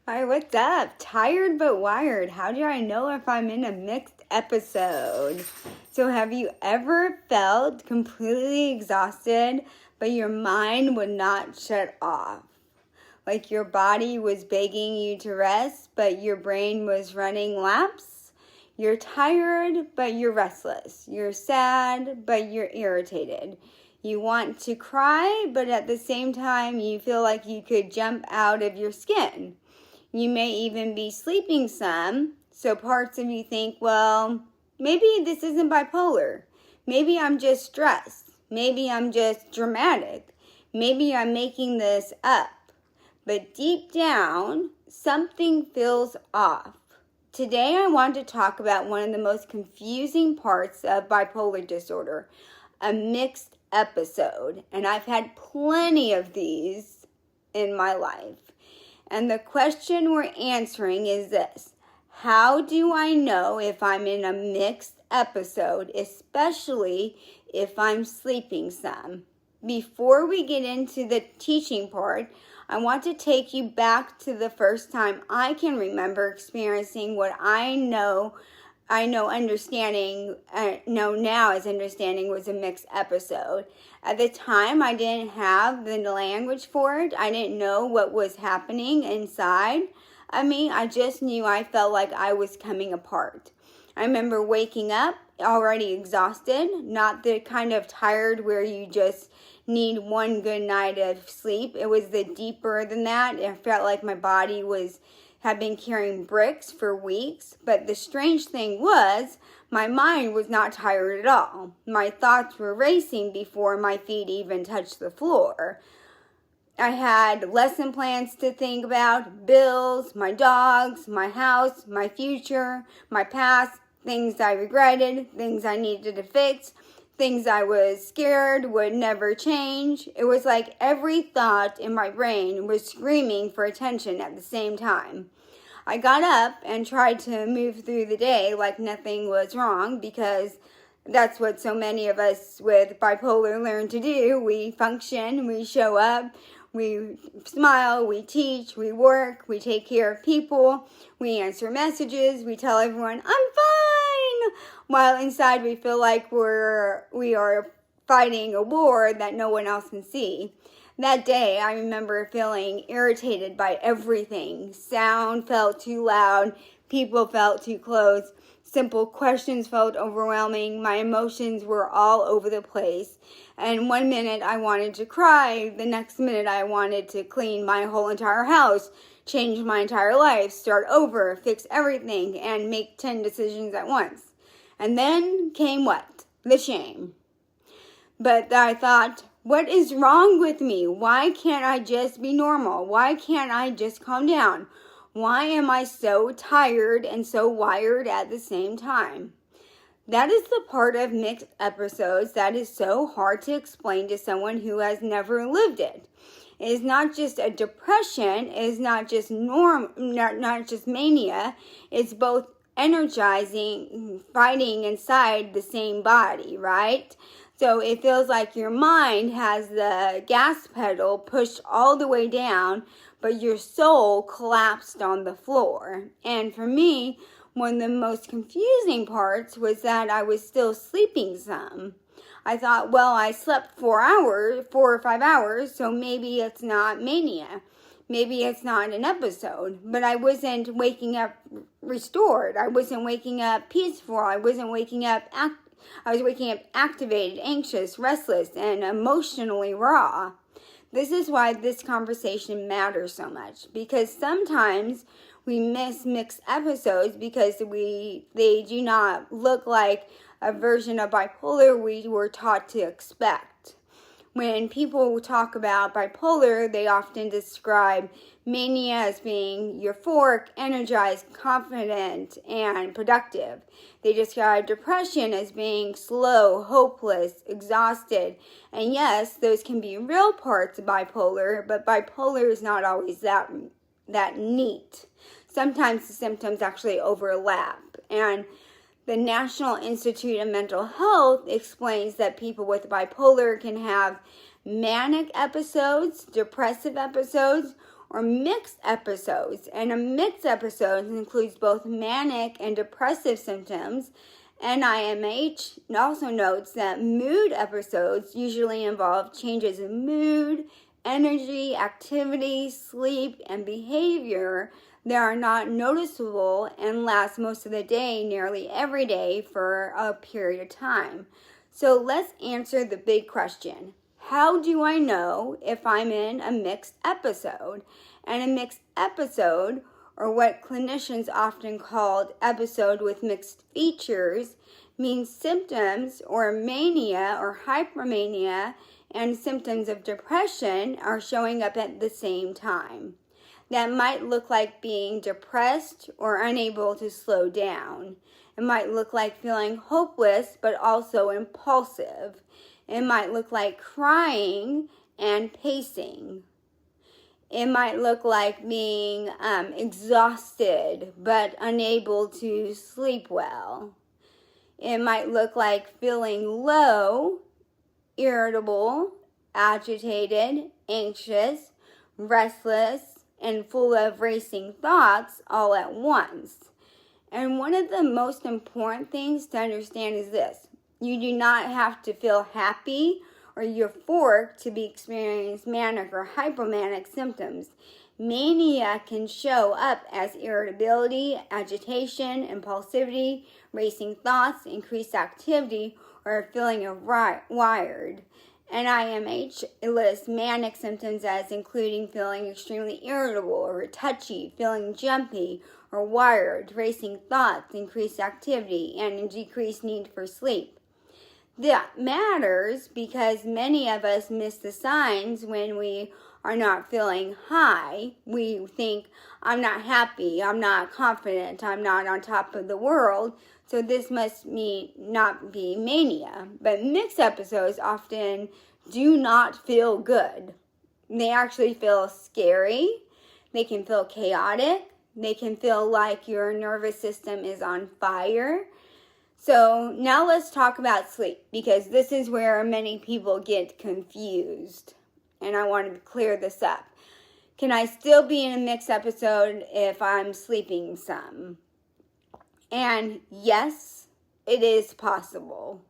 Hi, what's up? Tired but wired. How do I know if I'm in a mixed episode? So, have you ever felt completely exhausted, but your mind would not shut off? Like your body was begging you to rest, but your brain was running laps? You're tired, but you're restless. You're sad, but you're irritated. You want to cry, but at the same time, you feel like you could jump out of your skin. You may even be sleeping some, so parts of you think, well, maybe this isn't bipolar. Maybe I'm just stressed. Maybe I'm just dramatic. Maybe I'm making this up. But deep down, something feels off. Today I want to talk about one of the most confusing parts of bipolar disorder, a mixed episode. And I've had plenty of these in my life. And the question we're answering is this: how do I know if I'm in a mixed episode, especially if I'm sleeping some? Before we get into the teaching part, I want to take you back to the first time I can remember experiencing what I know now as understanding was a mixed episode. At the time, I didn't have the language for it. I didn't know what was happening inside of me. I just knew I felt like I was coming apart. I remember waking up already exhausted, not the kind of tired where you just need one good night of sleep. It was the deeper than that. It felt like my body had been carrying bricks for weeks. But the strange thing was, my mind was not tired at all. My thoughts were racing before my feet even touched the floor. I had lesson plans to think about, bills, my dogs, my house, my future, my past, things I regretted, things I needed to fix, things I was scared would never change. It was like every thought in my brain was screaming for attention at the same time. I got up and tried to move through the day like nothing was wrong, because that's what so many of us with bipolar learn to do. We function, we show up, we smile, we teach, we work, we take care of people, we answer messages, we tell everyone, I'm fine, while inside we feel like we are fighting a war that no one else can see. That day, I remember feeling irritated by everything. Sound felt too loud, people felt too close, simple questions felt overwhelming, my emotions were all over the place. And one minute I wanted to cry, the next minute I wanted to clean my whole entire house, change my entire life, start over, fix everything, and make 10 decisions at once. And then came what? The shame. But I thought, what is wrong with me? Why can't I just be normal? Why can't I just calm down? Why am I so tired and so wired at the same time? That is the part of mixed episodes that is so hard to explain to someone who has never lived it. It is not just a depression, it is not just not just mania, it's both energizing, fighting inside the same body, right? So it feels like your mind has the gas pedal pushed all the way down, but your soul collapsed on the floor. And for me, one of the most confusing parts was that I was still sleeping some. I thought, well, I slept 4 or 5 hours, so maybe it's not mania. Maybe it's not an episode. But I wasn't waking up restored. I wasn't waking up peaceful. I was waking up activated, anxious, restless, and emotionally raw. This is why this conversation matters so much, because sometimes we miss mixed episodes because they do not look like a version of bipolar we were taught to expect. When people talk about bipolar, they often describe mania as being euphoric, energized, confident, and productive. They describe depression as being slow, hopeless, exhausted. And yes, those can be real parts of bipolar, but bipolar is not always that neat. Sometimes the symptoms actually overlap. And the National Institute of Mental Health explains that people with bipolar can have manic episodes, depressive episodes, or mixed episodes. And a mixed episode includes both manic and depressive symptoms. NIMH also notes that mood episodes usually involve changes in mood, energy, activity, sleep, and behavior that are not noticeable and last most of the day, nearly every day, for a period of time. So let's answer the big question. How do I know if I'm in a mixed episode? And a mixed episode, or what clinicians often call episode with mixed features, means symptoms or mania or hypermania and symptoms of depression are showing up at the same time. That might look like being depressed or unable to slow down. It might look like feeling hopeless but also impulsive. It might look like crying and pacing. It might look like being exhausted but unable to sleep well. It might look like feeling low, irritable, agitated, anxious, restless, and full of racing thoughts all at once. And one of the most important things to understand is this. You do not have to feel happy or euphoric to be experiencing manic or hypomanic symptoms. Mania can show up as irritability, agitation, impulsivity, racing thoughts, increased activity, or a feeling of wired. NIMH lists manic symptoms as including feeling extremely irritable or touchy, feeling jumpy or wired, racing thoughts, increased activity, and a decreased need for sleep. That matters because many of us miss the signs when we are not feeling high. We think, I'm not happy, I'm not confident, I'm not on top of the world, so this must not be mania. But mixed episodes often do not feel good. They actually feel scary, they can feel chaotic, they can feel like your nervous system is on fire. So now let's talk about sleep, because this is where many people get confused. And I want to clear this up. Can I still be in a mixed episode if I'm sleeping some? And yes, it is possible.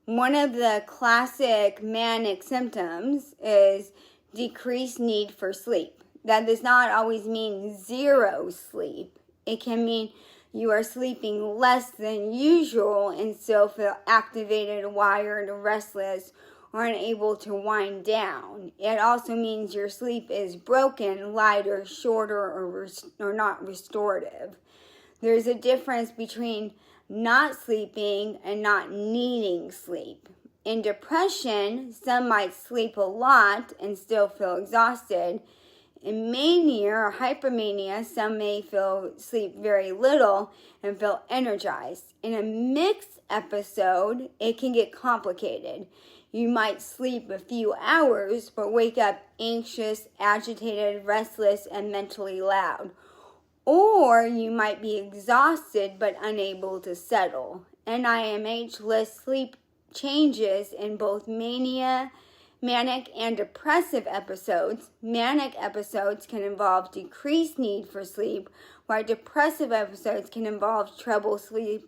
One of the classic manic symptoms is decreased need for sleep. That does not always mean zero sleep. It can mean you are sleeping less than usual and still feel activated, wired, restless, or unable to wind down. It also means your sleep is broken, lighter, shorter, or not restorative. There's a difference between not sleeping and not needing sleep. In depression, some might sleep a lot and still feel exhausted. In mania or hypermania, some may sleep very little and feel energized. In a mixed episode, it can get complicated. You might sleep a few hours, but wake up anxious, agitated, restless, and mentally loud. Or you might be exhausted but unable to settle. NIMH lists sleep changes in both manic and depressive episodes. Manic episodes can involve decreased need for sleep, while depressive episodes can involve trouble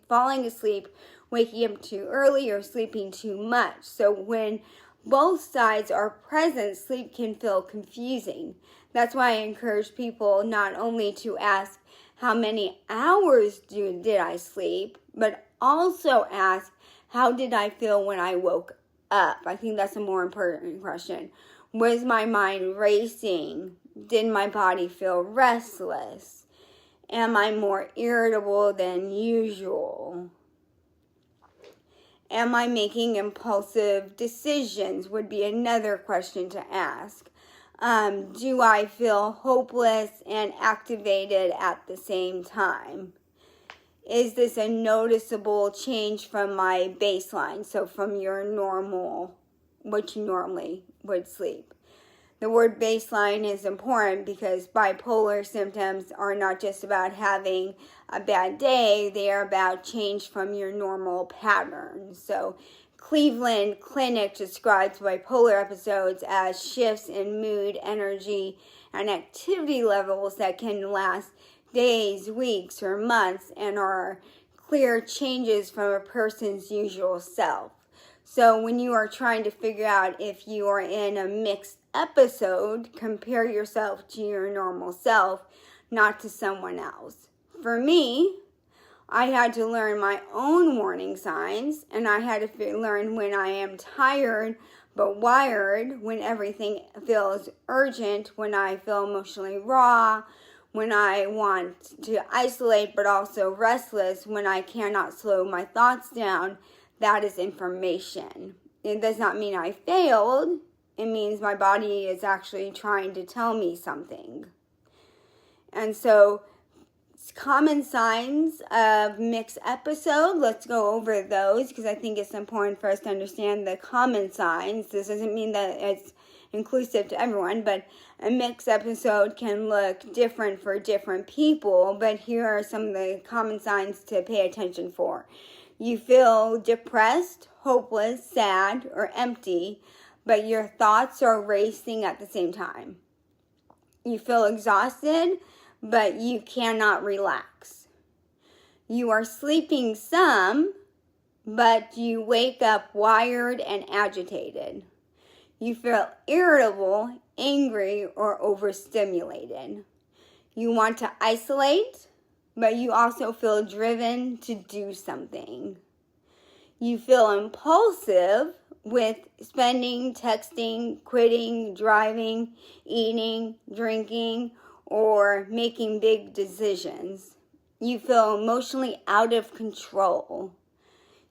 falling asleep, waking up too early, or sleeping too much. So when both sides are present, sleep can feel confusing. That's why I encourage people not only to ask how many hours did I sleep, but also ask how did I feel when I woke up. I think that's a more important question. Was my mind racing? Did my body feel restless? Am I more irritable than usual? Am I making impulsive decisions? Would be another question to ask. Do I feel hopeless and activated at the same time? Is this a noticeable change from my baseline? So from your normal, what you normally would sleep. The word baseline is important because bipolar symptoms are not just about having a bad day, they are about change from your normal pattern. So Cleveland Clinic describes bipolar episodes as shifts in mood, energy, and activity levels that can last days, weeks, or months and are clear changes from a person's usual self. So when you are trying to figure out if you are in a mixed episode, compare yourself to your normal self, not to someone else. For me, I had to learn my own warning signs, and I had to learn when I am tired but wired, when everything feels urgent, when I feel emotionally raw, when I want to isolate but also restless, when I cannot slow my thoughts down. That is information. It does not mean I failed. It means my body is actually trying to tell me something. And so, common signs of mixed episode, let's go over those because I think it's important for us to understand the common signs. This doesn't mean that it's inclusive to everyone, but a mixed episode can look different for different people, but here are some of the common signs to pay attention for. You feel depressed, hopeless, sad, or empty, but your thoughts are racing at the same time. You feel exhausted, but you cannot relax. You are sleeping some, but you wake up wired and agitated. You feel irritable, angry, or overstimulated. You want to isolate, but you also feel driven to do something. You feel impulsive with spending, texting, quitting, driving, eating, drinking, or making big decisions. You feel emotionally out of control.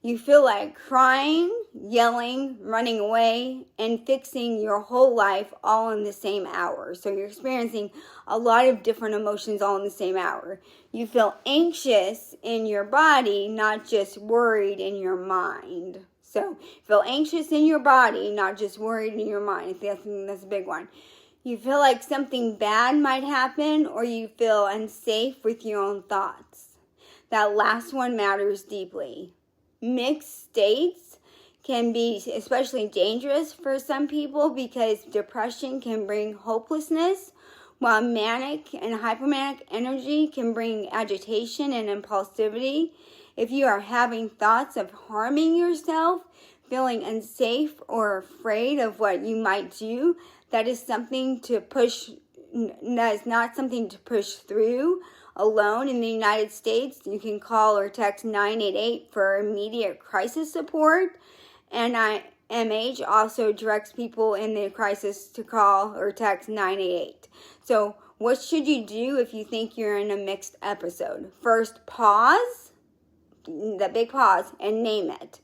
You feel like crying, yelling, running away, and fixing your whole life all in the same hour. So you're experiencing a lot of different emotions all in the same hour. You feel anxious in your body, not just worried in your mind. So feel anxious in your body, not just worried in your mind. I think that's a big one. You feel like something bad might happen, or you feel unsafe with your own thoughts. That last one matters deeply. Mixed states can be especially dangerous for some people because depression can bring hopelessness, while manic and hypomanic energy can bring agitation and impulsivity. If you are having thoughts of harming yourself, feeling unsafe or afraid of what you might do, that is something to push. That is not something to push through alone. In the United States, you can call or text 988 for immediate crisis support. And NIMH also directs people in the crisis to call or text 988. So what should you do if you think you're in a mixed episode? First, pause, the big pause, and name it.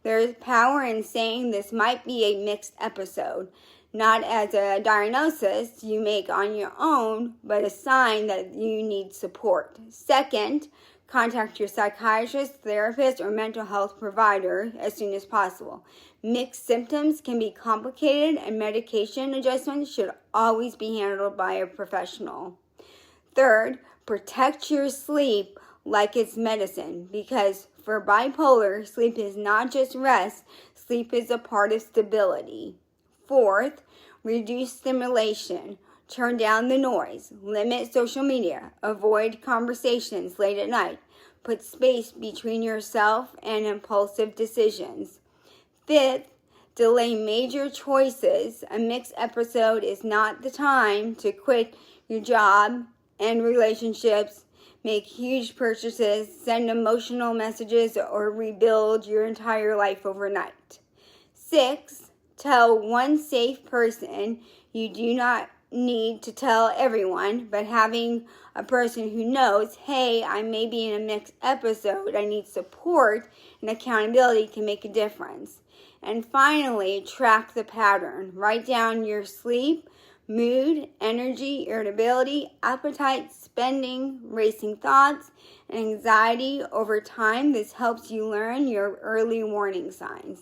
There's power in saying this might be a mixed episode. Not as a diagnosis you make on your own, but a sign that you need support. Second, contact your psychiatrist, therapist, or mental health provider as soon as possible. Mixed symptoms can be complicated, and medication adjustments should always be handled by a professional. Third, protect your sleep like it's medicine, because for bipolar, sleep is not just rest, sleep is a part of stability. Fourth, reduce stimulation, turn down the noise, limit social media, avoid conversations late at night, put space between yourself and impulsive decisions. Fifth, delay major choices. A mixed episode is not the time to quit your job and relationships, make huge purchases, send emotional messages, or rebuild your entire life overnight. Six, tell one safe person. You do not need to tell everyone, but having a person who knows, hey, I may be in a mixed episode, I need support and accountability can make a difference. And finally, track the pattern. Write down your sleep, mood, energy, irritability, appetite, spending, racing thoughts, and anxiety over time. This helps you learn your early warning signs.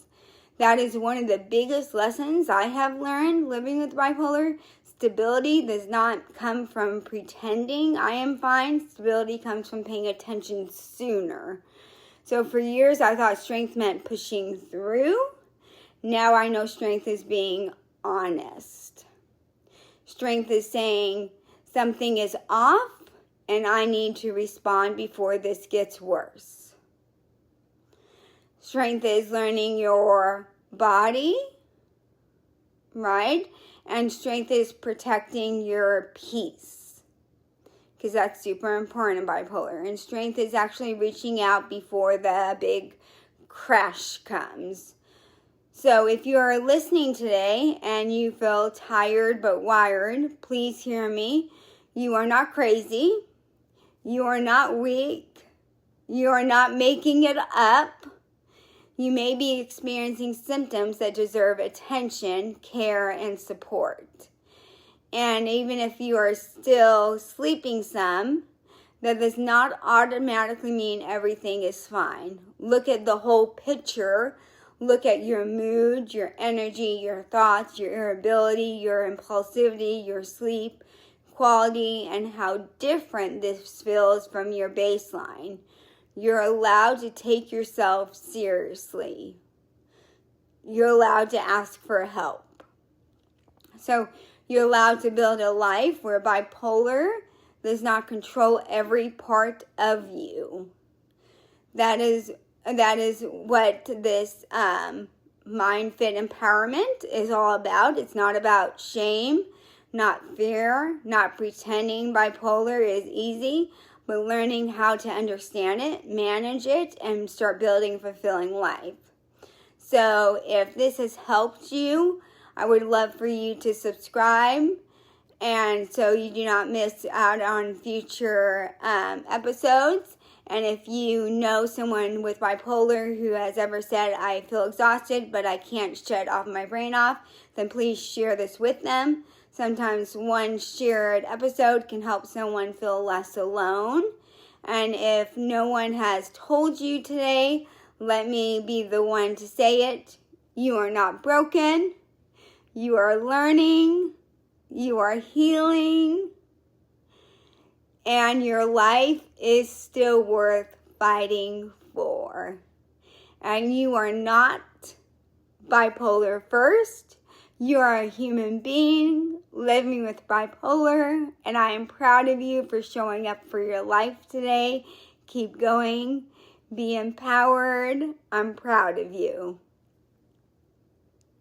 That is one of the biggest lessons I have learned living with bipolar. Stability does not come from pretending I am fine. Stability comes from paying attention sooner. So for years, I thought strength meant pushing through. Now I know strength is being honest. Strength is saying something is off and I need to respond before this gets worse. Strength is learning your body, right? And strength is protecting your peace, because that's super important in bipolar. And strength is actually reaching out before the big crash comes. So if you are listening today and you feel tired but wired, please hear me. You are not crazy. You are not weak. You are not making it up. You may be experiencing symptoms that deserve attention, care, and support. And even if you are still sleeping some, that does not automatically mean everything is fine. Look at the whole picture. Look at your mood, your energy, your thoughts, your irritability, your impulsivity, your sleep quality, and how different this feels from your baseline. You're allowed to take yourself seriously. You're allowed to ask for help. So you're allowed to build a life where bipolar does not control every part of you. That is what this Mind Fit Empowerment is all about. It's not about shame, not fear, not pretending bipolar is easy, but learning how to understand it, manage it, and start building a fulfilling life. So if this has helped you, I would love for you to subscribe, and so you do not miss out on future episodes. And if you know someone with bipolar who has ever said, I feel exhausted, but I can't shut off my brain off, then please share this with them. Sometimes one shared episode can help someone feel less alone. And if no one has told you today, let me be the one to say it. You are not broken. You are learning. You are healing. And your life is still worth fighting for. And you are not bipolar first. You are a human being living with bipolar, and I am proud of you for showing up for your life today. Keep going. Be empowered. I'm proud of you.